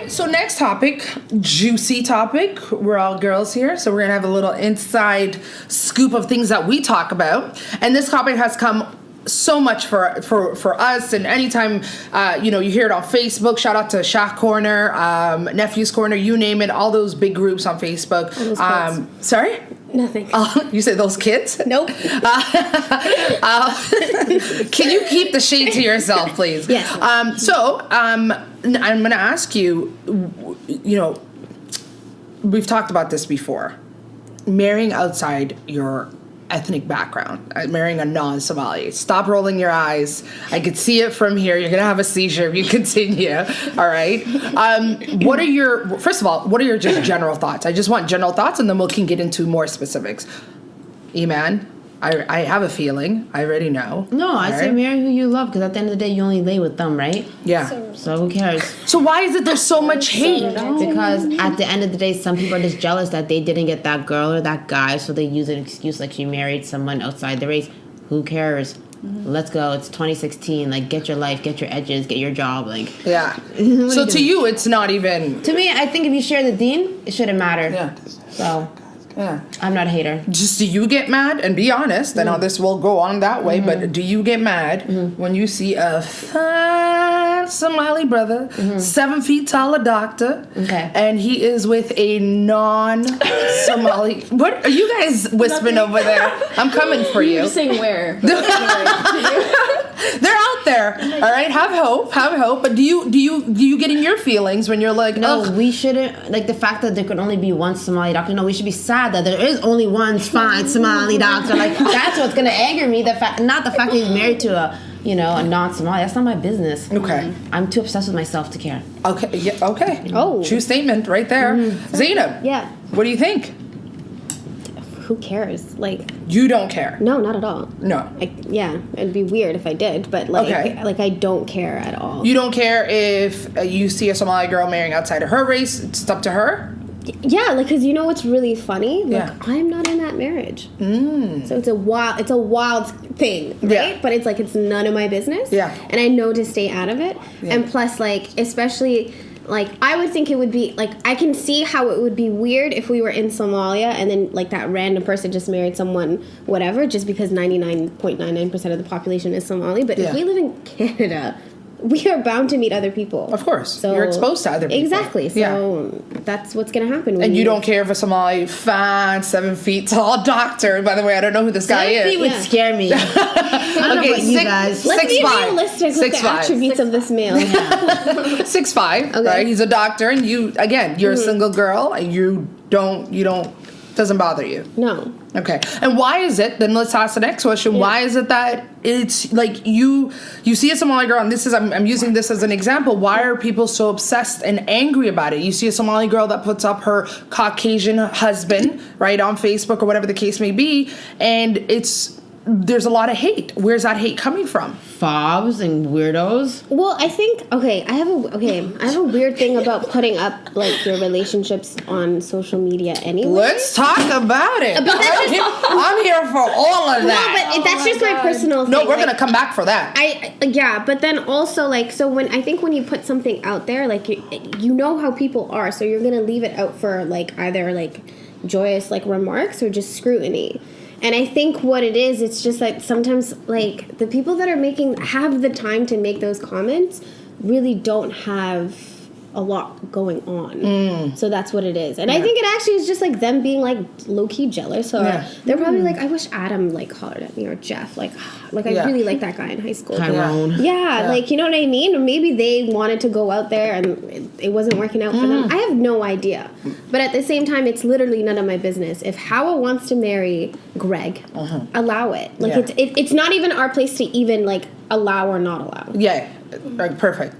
So next topic, juicy topic. We're all girls here, so we're gonna have a little inside scoop of things that we talk about. And this topic has come so much for us, and anytime you hear it on Facebook, shout out to Shaq Corner, Nephew's Corner, you name it, all those big groups on Facebook. Sorry? Nothing. You say those kids? Nope. Can you keep the shade to yourself, please? Yes. I'm going to ask you, we've talked about this before. Marrying outside your ethnic background, marrying a non-Somali. Stop rolling your eyes. I could see it from here. You're going to have a seizure if you continue. All right. First of all, what are your just general thoughts? I just want general thoughts, and then we can get into more specifics. Iman, I have a feeling. I already know. No, I say marry who you love, because at the end of the day, you only lay with them, right? Yeah. So who cares? So why is it there's so much hate? Because at the end of the day, some people are just jealous that they didn't get that girl or that guy, so they use an excuse like she married someone outside the race. Who cares? Mm-hmm. Let's go. It's 2016. Like, get your life, get your edges, get your job. Like, yeah. So to you, it's not even. To me, I think if you share the deen, it shouldn't matter. Yeah. So. Yeah. I'm not a hater. Just do you get mad? And be honest, I know this will go on that way, but do you get mad when you see a fine Somali brother, 7 feet tall, a doctor, and he is with a non-Somali... What are you guys whispering over there? I'm coming for you. You're saying where? They're out there, all right? Have hope. But do you get in your feelings when you're like, no, we shouldn't, like the fact that there could only be one Somali doctor. No, we should be sad that there is only one fine Somali doctor. Like, that's what's gonna anger me. Not the fact that he's married to a non-Somali. That's not my business. Okay. I'm too obsessed with myself to care. Okay. Yeah. Okay. Oh. True statement right there. Zainab. Yeah. What do you think? Who cares? Like, you don't care. No, not at all. No. It'd be weird if I did, but I don't care at all. You don't care if you see a Somali girl marrying outside of her race. It's up to her. Yeah, because you know what's really funny? Like, I'm not in that marriage. So it's a wild thing, right? Yeah. But it's none of my business. Yeah. And I know to stay out of it. Yeah. And plus, especially, I would think it would be, I can see how it would be weird if we were in Somalia and then, that random person just married someone, whatever, just because 99.99% of the population is Somali. But if we live in Canada, we are bound to meet other people. Of course. So, you're exposed to other people. Exactly. So that's what's going to happen. And you don't care if a Somali fine, 7 feet tall doctor. By the way, I don't know who this guy is. 7 feet would scare me. I don't know about you guys. Let's be realistic with the attributes of this male. 6'5", okay. Right? He's a doctor, and you're a single girl, and you don't, doesn't bother you. No. Okay. And why is it, then let's ask the next question, why is it that it's you see a Somali girl, and I'm using this as an example, why are people so obsessed and angry about it? You see a Somali girl that puts up her Caucasian husband, right, on Facebook or whatever the case may be, and there's a lot of hate. Where's that hate coming from? Fobs and weirdos. Well, I think I have a weird thing about putting up your relationships on social media anyway. Let's talk about it. But I'm here for all of that. No, but that's just my personal thing. No, we're gonna come back for that. But then also so when you put something out there, you know how people are, so you're gonna leave it out for either joyous remarks or just scrutiny. And I think what it is, it's just sometimes the people that have the time to make those comments really don't have a lot going on. So that's what it is. And I think it actually is just them being low-key jealous, or they're probably I wish Adam hollered at me, or Jeff, I really liked that guy in high school. Tyrone. Yeah, you know what I mean? Or maybe they wanted to go out there and it wasn't working out for them. I have no idea. But at the same time, it's literally none of my business. If Hawa wants to marry Greg, allow it. It's not even our place to even allow or not allow. Yeah, perfect.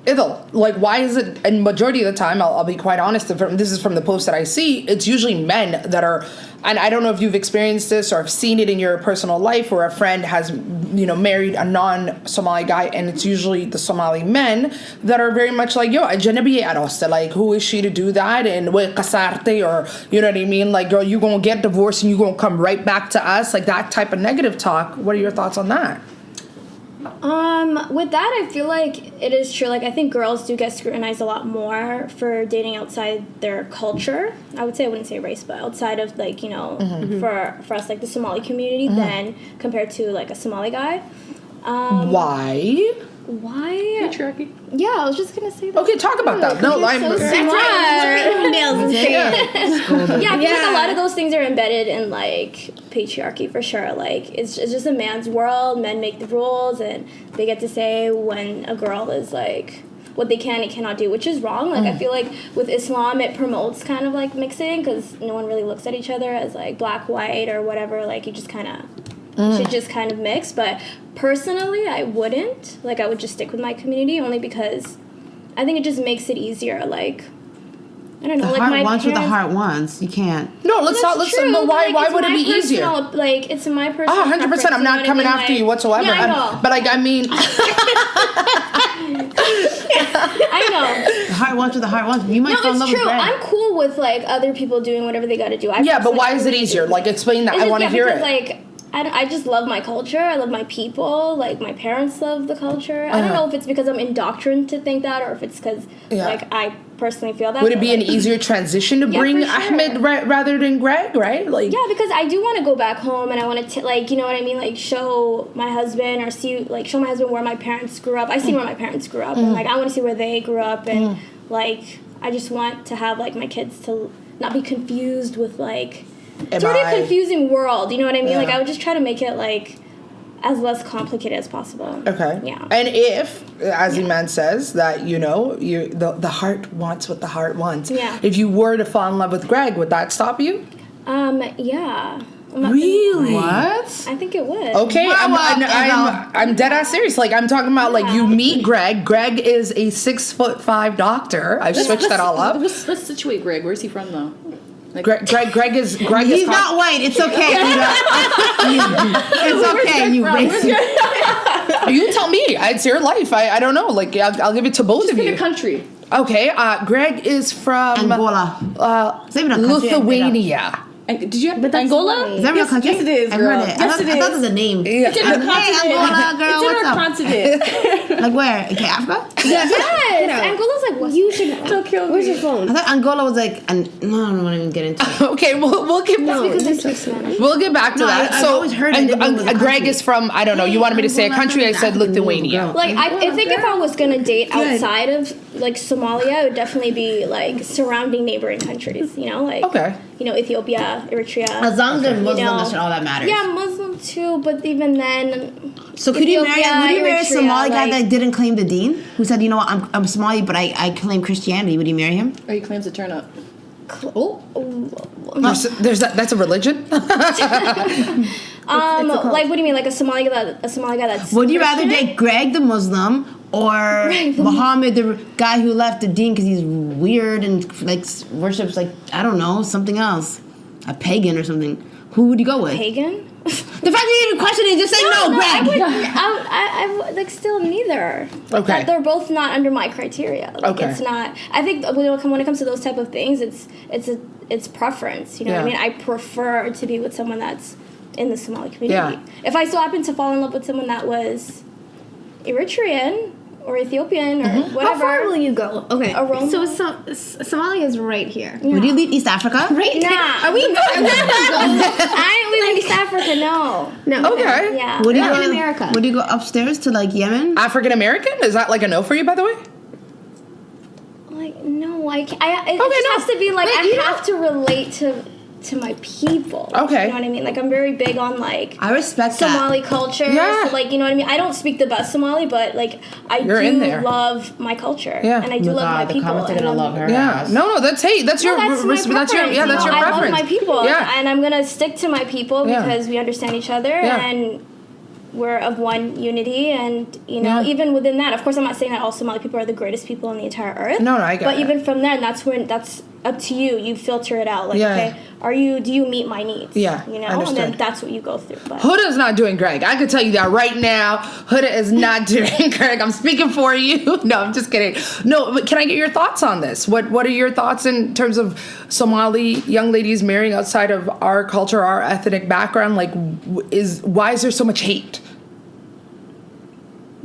Why is it, and majority of the time, I'll be quite honest, this is from the posts that I see, it's usually men that are, and I don't know if you've experienced this or have seen it in your personal life, where a friend has, married a non-Somali guy, and it's usually the Somali men that are very much who is she to do that, and or, you know what I mean, girl, you gonna get divorced and you gonna come right back to us, that type of negative talk. What are your thoughts on that? With that, I feel like it is true. Like, I think girls do get scrutinized a lot more for dating outside their culture. I would say, I wouldn't say race, but outside of, like, you know, for us, like, the Somali community, than compared to, like, a Somali guy. Why? Why? Patriarchy. Yeah, I was just gonna say that. Okay, talk about that. No, I'm so That's right. Nails and shit. Yeah, I feel like a lot of those things are embedded in, like, patriarchy for sure. Like, it's just a man's world. Men make the rules, and they get to say when a girl is, like, what they can and cannot do, which is wrong. Like, I feel like with Islam, it promotes kind of, like, mixing, because no one really looks at each other as, like, black, white, or whatever. Like, you just kind of should just kind of mix. But personally, I wouldn't. Like, I would just stick with my community, only because I think it just makes it easier. Like, I don't know. The like, heart my wants what the parents- heart wants. You can't. No, let's not. That's Let's. true, But why? like, Why it's would it my be easier? personal- Like, it's my personal. 100%. preference, I'm you know not what I coming mean? after Like, you whatsoever. Yeah, I know. But like, I mean, I know. The heart wants what the heart wants. You might No, fall in love it's with true. Greg. I'm cool with, like, other people doing whatever they got to do. yeah. But why is it easier? Like, explain that. It's I just, want to yeah, hear because, it. like, I just love my culture. I love my people. Like, my parents love the culture. I don't know if it's because I'm indoctrined to think that, or if it's because, like, I personally feel that. Would it but, be an like, easier transition to Yeah, bring for sure. Ahmed rather than Greg, right? Like, Yeah, because I do want to go back home, and I want to, like, you know what I mean? Like, show my husband, or show my husband where my parents grew up. I see where my parents grew up, and, like, I want to see where they grew up, and, like, I just want to have, like, my kids to not be confused with, like, it's already a confusing world, you know what I mean? Like, I would just try to make it, like, as less complicated as possible. Okay. Yeah. And if, as Iman says, that, you know, the heart wants what the heart wants. Yeah. If you were to fall in love with Greg, would that stop you? Yeah. Really? What? I think it would. Okay, I'm dead ass serious. Like, I'm talking about, like, you meet Greg. Greg is a 6'5" doctor. I've switched that all up. Let's situate Greg. Where's he from, though? Like, Greg is. He's not white. It's okay. It's okay. You racist. You tell me. It's your life. I don't know. Like, I'll give it to both just of pick you. a country. Okay. Greg is from Angola. It's even a country. Lithuania. And did you have But that's Angola? Somali. Is that real Yes, country? yes, it is, I've girl. heard it. Yes, it I thought it is. was a name. Yeah. It's in our continent. Hey, Angola, girl, It's in what's our up? continent. Like where? Okay, Africa? Yes! Angola's like, what? You should. Don't kill me. Where's your phone? I thought Angola was like, no, I don't want to even get into it. Okay, we'll get Because they speak Spanish. we'll get back to No, that. I've So, always heard and, it was a Greg country. is from, I don't know. You wanted me to say a country? I said Lithuania. Like, I think if I was gonna date outside of, like, Somalia, it would definitely be, like, surrounding neighboring countries, you know? Like, Okay. you know, Ethiopia, Eritrea. As long as they're Muslim, You know. that's all that matters. Yeah, Muslim too, but even then... So could you marry a Eritrea, Somali guy like- that didn't claim the deen? Who said, you know what, I'm Somali, but I claim Christianity. Would you marry him? Or he claims to turn up. There's that. That's a religion. Like, what do you mean? Like a Somali guy that's... Would you rather Christian? date Greg the Muslim or Muhammad the guy who left the deen because he's weird and like worships like, I don't know, something else, a pagan or something? Who would you go with? Pagan? The fact that you even question it, just say no, Greg. I would, like, still neither. Okay. They're both not under my criteria. Like, Okay. It's not... I think when it comes to those type of things, it's preference. You know what I mean? I prefer to be with someone that's in the Somali community. Yeah. If I so happen to fall in love with someone that was Eritrean or Ethiopian or whatever... How far will you go? Okay. Aroma? So Somalia is right here. Would you leave East Africa? Right? Nah. Are we going? I ain't leaving East Africa, no. No. Okay. Yeah. Would you Not go in America. Would you go upstairs to like Yemen? African American? Is that like a no for you, by the way? Like, no, it just has to be like, I have to relate to my people. Okay. You know what I mean? Like, I'm very big on, like, I respect Somali culture. Yeah. So, like, you know what I mean? I don't speak the best Somali, but, like, You're in there. love my culture. Yeah. And I do love my the people. comments are and gonna I'm- love her. Yeah. ass. No, that's your That's my that's your preference, that's your you know? I preference. love my people. Yeah. And I'm going to stick to my people Yeah. because we understand each other Yeah. and we're of one unity. And, you know, Yeah. even within that, of course, I'm not saying that all Somali people are the greatest people on the entire earth. No, I get But it. even from there, that's up to you. You filter it out. Like, Yeah. okay, do you meet my needs? Yeah, You know? understood. And then that's what you go through. But Huda's not doing Greg. I can tell you that right now. Huda is not doing Greg. I'm speaking for you. No, I'm just kidding. No, but can I get your thoughts on this? What are your thoughts in terms of Somali young ladies marrying outside of our culture, our ethnic background? Like, why is there so much hate?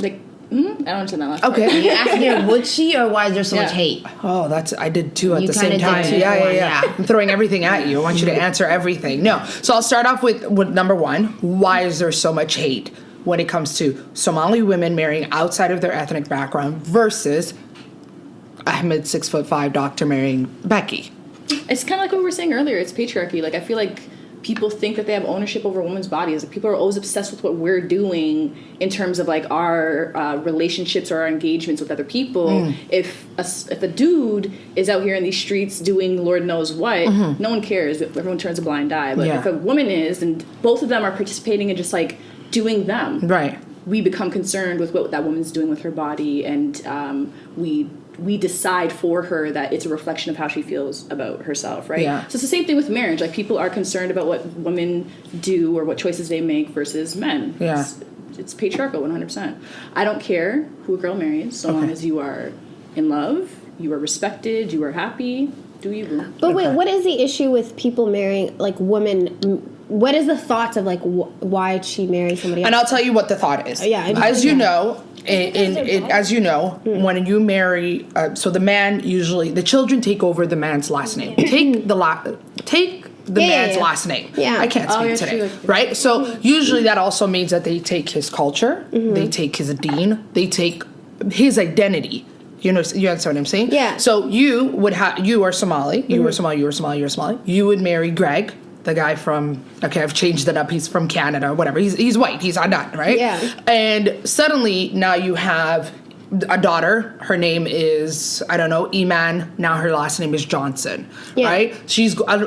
Like, I don't understand that last part. Are you Okay. asking her, would she, or why is there so much Yeah. hate? Oh, I did two at You the same kinda did time. two. Yeah. Yeah. I'm throwing everything at you. I want you to answer everything. No. So I'll start off with number one. Why is there so much hate when it comes to Somali women marrying outside of their ethnic background versus Ahmed 6'5" doctor marrying Becky? It's kind of like what we were saying earlier. It's patriarchy. Like, I feel like people think that they have ownership over women's bodies. Like, people are always obsessed with what we're doing in terms of like our relationships or our engagements with other people. If a dude is out here in these streets doing Lord knows what, no one cares. Everyone turns a blind eye. But Yeah. if a woman is, and both of them are participating in just like doing them, Right. we become concerned with what that woman's doing with her body, and we decide for her that it's a reflection of how she feels about herself, right? Yeah. So it's the same thing with marriage. Like, people are concerned about what women do or what choices they make versus men. Yeah. It's patriarchal 100%. I don't care who a girl marries, so long as you are in love, you are respected, you are happy, do you, boo. But wait, what is the issue with people marrying like women? What is the thoughts of like why she marry somebody else? And I'll tell you what the thought is. Yeah, As you know, Mm-hmm. when you marry, so the man usually, the children take over the man's last name. Take the man's last name. Yeah. I can't speak yeah, today. true. Right? So usually that also means that they take his culture, Mm-hmm. they take his deen, they take his identity. You understand what I'm saying? Yeah. So you are Somali. You are Somali. You are Somali. You are Somali. You would marry Greg, the guy from. Okay, I've changed it up. He's from Canada, or whatever. He's white. He's Adan, right? Yeah. And suddenly now you have a daughter. Her name is, I don't know, Iman. Now her last name is Johnson. Yeah. Right.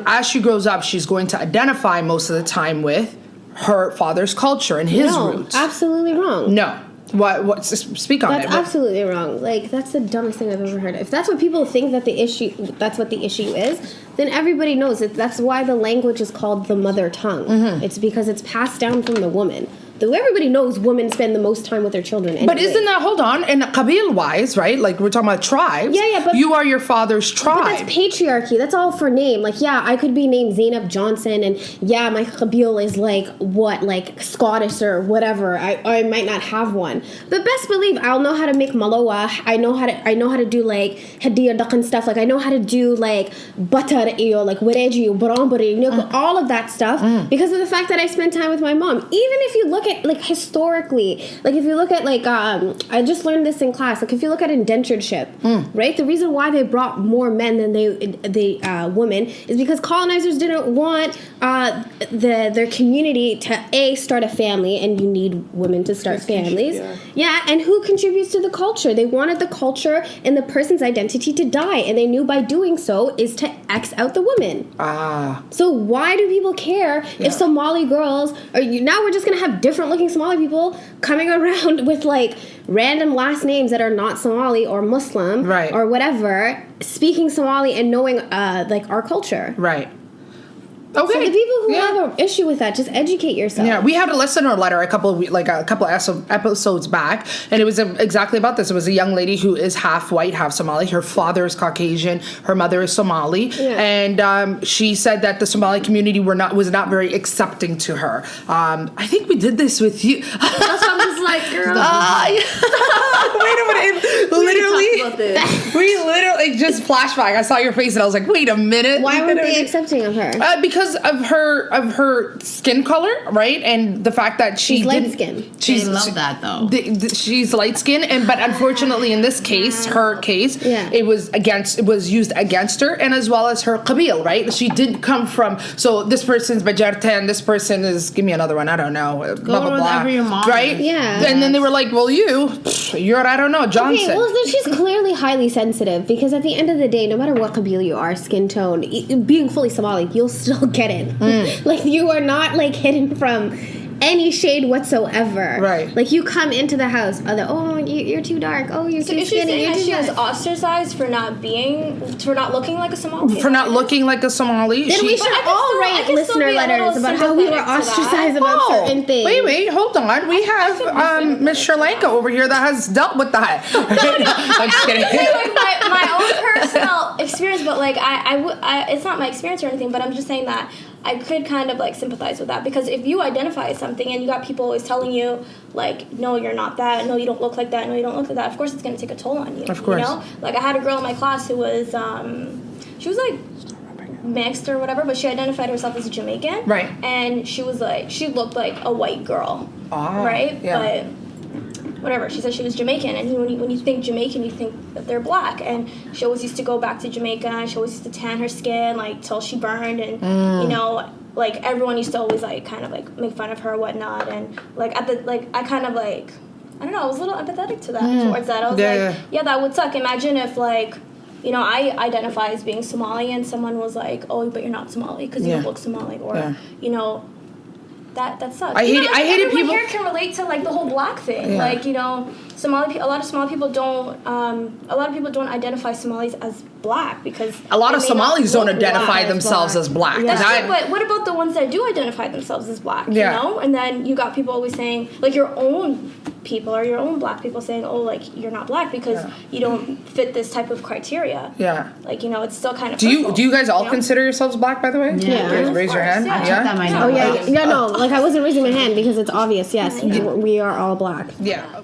As she grows up, she's going to identify most of the time with her father's culture and his no, roots. absolutely wrong. No. What? Speak on That's it. absolutely wrong. Like, that's the dumbest thing I've ever heard. If that's what people think that's what the issue is, then everybody knows it. That's why the language is called the mother tongue. Mm-hmm. It's because it's passed down from the woman. Everybody knows women spend the most time with their children anyway. But isn't that, hold on, and Qabil wise, right? Like, we're talking about tribes. Yeah, but you are your father's tribe. But that's patriarchy. That's all for name. Like, yeah, I could be named Zainab Johnson, and yeah, my Qabil is like Scottish or whatever. I might not have one, but best believe I'll know how to make malawa. I know how to do like hadiya duck and stuff. Like, I know how to do like butter like wareji barambari, all of that stuff because of the fact that I spent time with my mom. Even if you look at like historically, like if you look at like I just learned this in class. Like, if you look at indentureship, right? The reason why they brought more men than they women is because colonizers didn't want their community to start a family, and you need women to start families. Yeah, and who contributes to the culture? They wanted the culture and the person's identity to die, and they knew by doing so is to X out the woman. So why do people care if Somali girls now we're just gonna have different looking Somali people coming around with like random last names that are not Somali or Muslim, right, or whatever, speaking Somali and knowing like our culture. Right. Okay. So the people who have an issue with that, just educate yourself. Yeah, we had a listener letter a couple episodes back, and it was exactly about this. It was a young lady who is half white, half Somali. Her father is Caucasian, her mother is Somali, and she said that the Somali community was not very accepting to her. I think we did this with you. That's what I'm just like, girl. Wait a minute! We literally just flashback. I saw your face, and I was like, "Wait a minute!" Why weren't they accepting of her? Because of her skin color, right, and the fact that she's light skinned. They love that though. She's light skinned, but unfortunately, in this case, it was used against her, and as well as her qabil, right? She did come from. So this person's Bajarte, and this person is. Give me another one. I don't know. Blah blah blah. Your mom right? Yeah. And then they were like, "Well, you're I don't know, Johnson." Okay, well, then she's clearly highly sensitive because at the end of the day, no matter what qabil you are, skin tone, being fully Somali, you'll still get it. Like, you are not like hidden from any shade whatsoever. Right. Like, you come into the house, you're too dark. Oh, you're So too is she skinny. saying You're that too she was dark. ostracized for not looking like a Somali? For not looking like a Somali. Then we should all write listener letters about how we were ostracized about certain things. Wait, hold on. We have Miss Sri Lanka over here that has dealt with that. I'm just kidding. Like my own personal experience, but like I it's not my experience or anything, but I'm just saying that I could kind of like sympathize with that, because if you identify as something and you got people always telling you like, no, you're not that, no, you don't look like that, no, you don't look like that, of course it's going to take a toll on you. Of course. You know? Like I had a girl in my class who was, she was like mixed or whatever, but she identified herself as a Jamaican. Right. And she was like, she looked like a white girl. Ah, right? yeah. But whatever, she said she was Jamaican, and when you think Jamaican, you think that they're black, and she always used to go back to Jamaica, and she always used to tan her skin, like, till she burned, and, you know, like, everyone used to always, like, kind of, like, make fun of her or whatnot, and, like, I kind of, like, I don't know, I was a little empathetic to that, towards that. I was yeah, that would suck. Imagine if, like, you know, I identify as being Somali, and someone was like, oh, but you're not Somali, because you don't look Somali, or, you know, that sucks. I hated people. Everyone here can relate to like the whole black thing. Yeah. Like, you know, a lot of Somali people don't. A lot of people don't identify Somalis as black, because A lot of they may not Somalis don't look identify black. themselves as black. That's And true, but what about the ones that do identify themselves as black? Yeah. You know, and then you got people always saying, like, your own people or your own black people saying, oh, like, you're not black because you don't fit this type of criteria. Yeah. Like, you know, it's still kind of. Do you guys all know? consider yourselves black, by the way? Yeah. You guys raise your hand. Yeah. I checked that minority. Oh yeah, no, like I wasn't raising my hand because it's obvious. Yes, we are all black. Yeah.